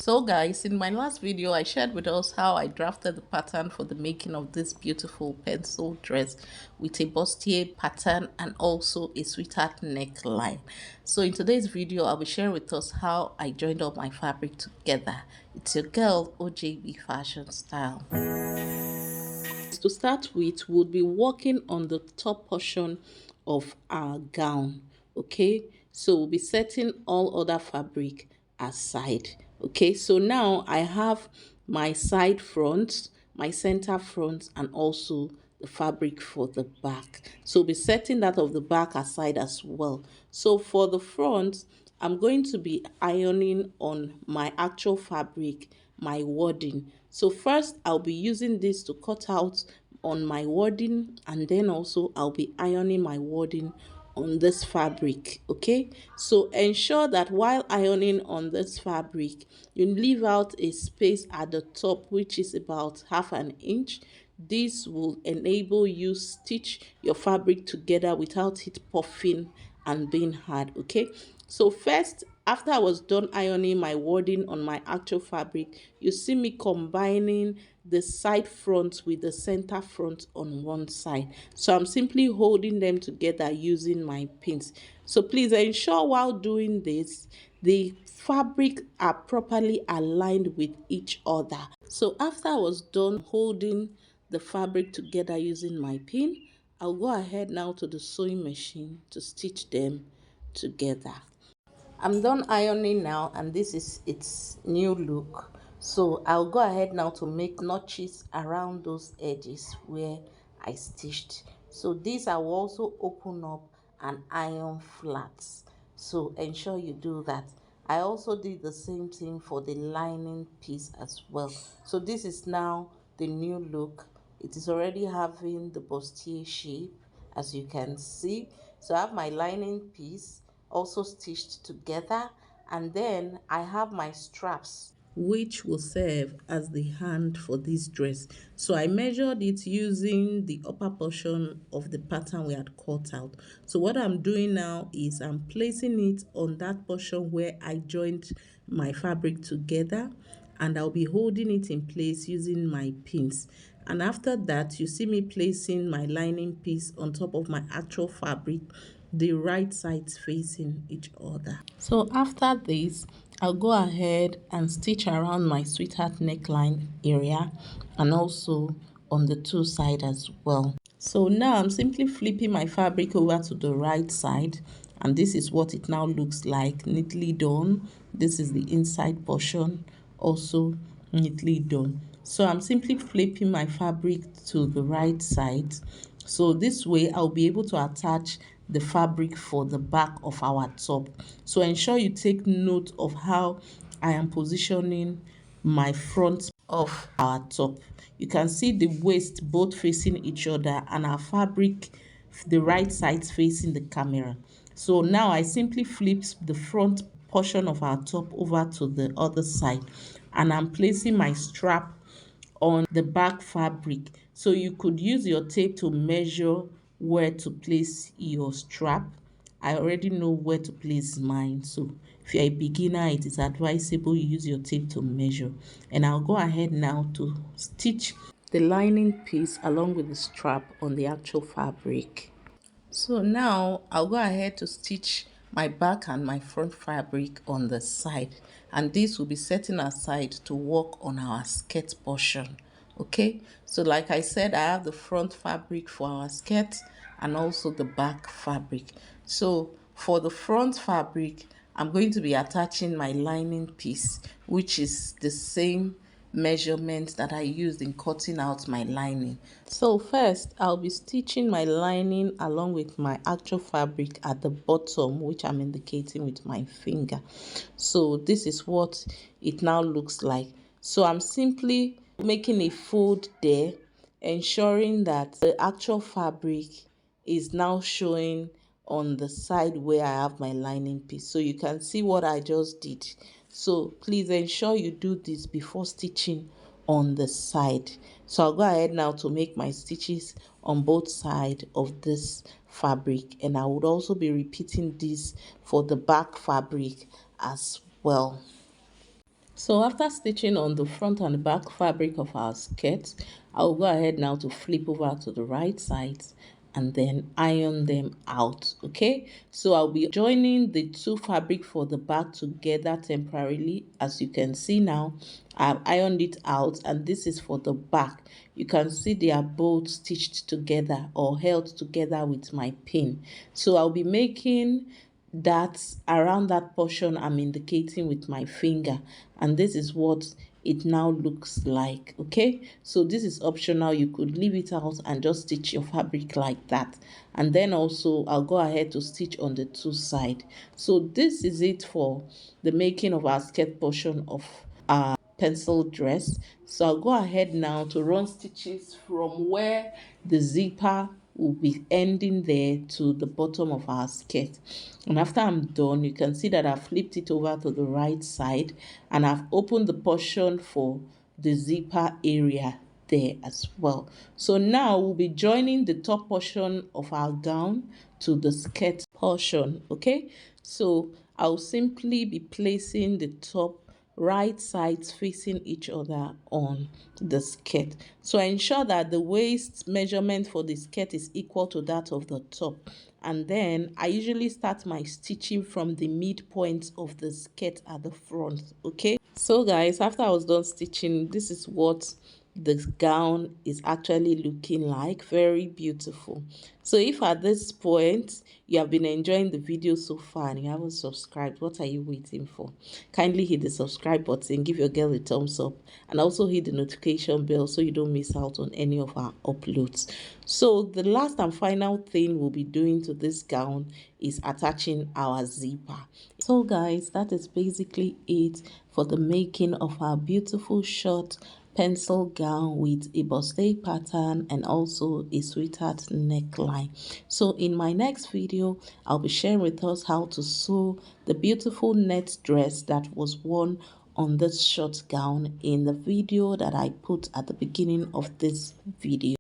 So guys, in my last video I shared with us how I drafted the pattern for the making of this beautiful pencil dress with a bustier pattern and also a sweetheart neckline. So in today's video I'll be sharing with us how I joined all my fabric together. It's your girl OJB Fashion Style. To start with, we'll be working on the top portion of our gown. Okay, so we'll be setting all other fabric aside. Okay, so now I have my side front, my center front, and also the fabric for the back. So we'll be setting that of the back aside as well. So for the front, I'm going to be ironing on my actual fabric, my wadding. So first I'll be using this to cut out on my wadding, and then also I'll be ironing my wadding on this fabric. Okay, so ensure that while ironing on this fabric you leave out a space at the top which is about half an inch. This will enable you stitch your fabric together without it puffing and being hard. Okay, so first, after I was done ironing my wadding on my actual fabric, you see me combining the side front with the center front on one side. So I'm simply holding them together using my pins. So please ensure while doing this the fabric are properly aligned with each other. So after I was done holding the fabric together using my pin, I'll go ahead now to the sewing machine to stitch them together. I'm done ironing now, and this is its new look. So I'll go ahead now to make notches around those edges where I stitched. So these I will also open up and iron flats. So ensure you do that. I also did the same thing for the lining piece as well. So this is now the new look. It is already having the bustier shape, as you can see. So I have my lining piece also stitched together, and then I have my straps which will serve as the hand for this dress. So I measured it using the upper portion of the pattern we had cut out. So what I'm doing now is I'm placing it on that portion where I joined my fabric together, and I'll be holding it in place using my pins. And after that, you see me placing my lining piece on top of my actual fabric, the right sides facing each other. So after this, I'll go ahead and stitch around my sweetheart neckline area and also on the two sides as well. So now I'm simply flipping my fabric over to the right side, and this is what it now looks like, neatly done. This is the inside portion, also neatly done. So I'm simply flipping my fabric to the right side. So this way I'll be able to attach the fabric for the back of our top. So ensure you take note of how I am positioning my front of our top. You can see the waist both facing each other and our fabric the right sides facing the camera. So now I simply flip the front portion of our top over to the other side, and I'm placing my strap on the back fabric. So you could use your tape to measure where to place your strap. I already know where to place mine, so if you're a beginner it is advisable you use your tape to measure. And I'll go ahead now to stitch the lining piece along with the strap on the actual fabric. So now I'll go ahead to stitch my back and my front fabric on the side, and this will be setting aside to work on our skirt portion. Okay, so like I said, I have the front fabric for our skirt and also the back fabric. So for the front fabric, I'm going to be attaching my lining piece, which is the same measurement that I used in cutting out my lining. So first I'll be stitching my lining along with my actual fabric at the bottom, which I'm indicating with my finger. So this is what it now looks like. So I'm simply making a fold there, ensuring that the actual fabric is now showing on the side where I have my lining piece. So you can see what I just did. So please ensure you do this before stitching on the side. So I'll go ahead now to make my stitches on both sides of this fabric, and I would also be repeating this for the back fabric as well. So after stitching on the front and the back fabric of our skirt, I'll go ahead now to flip over to the right side and then iron them out. Okay, so I'll be joining the two fabric for the back together temporarily. As you can see now, I've ironed it out, and this is for the back. You can see they are both stitched together or held together with my pin. So I'll be making that around that portion I'm indicating with my finger, and this is what it now looks like. Okay, so this is optional. You could leave it out and just stitch your fabric like that, and then also I'll go ahead to stitch on the two side. So this is it for the making of our skirt portion of our pencil dress. So I'll go ahead now to run stitches from where the zipper will be ending there to the bottom of our skirt. And after I'm done, you can see that I've flipped it over to the right side and I've opened the portion for the zipper area there as well. So now we'll be joining the top portion of our gown to the skirt portion. Okay, so I'll simply be placing the top right sides facing each other on the skirt. So ensure that the waist measurement for the skirt is equal to that of the top. And then I usually start my stitching from the midpoint of the skirt at the front. Okay, so guys, after I was done stitching, this is what the gown is actually looking like. Very beautiful. So if at this point you have been enjoying the video so far and you haven't subscribed, what are you waiting for? Kindly hit the subscribe button, give your girl a thumbs up, and also hit the notification bell so you don't miss out on any of our uploads. So the last and final thing we'll be doing to this gown is attaching our zipper. So guys, that is basically it for the making of our beautiful short pencil gown with a bustier pattern and also a sweetheart neckline. So in my next video, I'll be sharing with us how to sew the beautiful net dress that was worn on this short gown in the video that I put at the beginning of this video.